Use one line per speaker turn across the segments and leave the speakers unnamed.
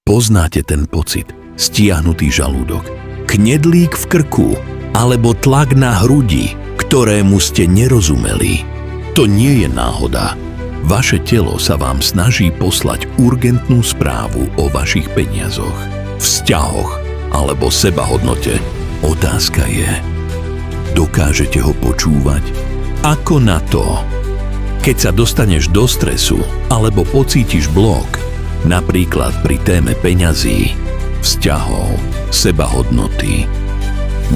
Poznáte ten pocit, stiahnutý žalúdok, knedlík v krku alebo tlak na hrudi, ktorému ste nerozumeli. To nie je náhoda. Vaše telo sa vám snaží poslať urgentnú správu o vašich peniazoch, vzťahoch alebo sebahodnote. Otázka je, dokážete ho počúvať? Ako na to? Keď sa dostaneš do stresu alebo pocítiš blok, napríklad pri téme peňazí, vzťahov, sebahodnoty,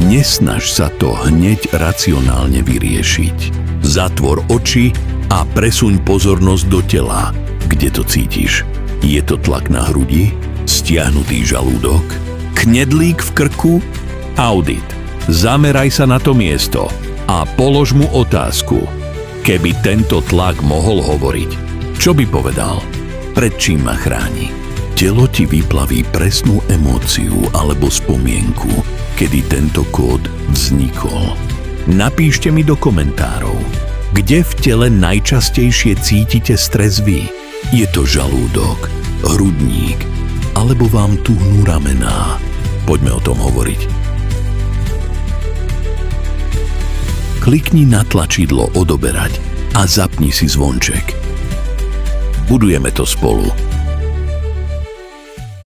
nesnaž sa to hneď racionálne vyriešiť. Zatvor oči a presuň pozornosť do tela. Kde to cítiš? Je to tlak na hrudi? Stiahnutý žalúdok? Knedlík v krku? Audit. Zameraj sa na to miesto a polož mu otázku. Keby tento tlak mohol hovoriť, čo by povedal? Pred čím ma chráni? Telo ti vyplaví presnú emóciu alebo spomienku, kedy tento kód vznikol. Napíšte mi do komentárov, kde v tele najčastejšie cítite stres vy. Je to žalúdok, hrudník, alebo vám tuhnú ramená? Poďme o tom hovoriť. Klikni na tlačidlo odoberať a zapni si zvonček. Budujeme to spolu.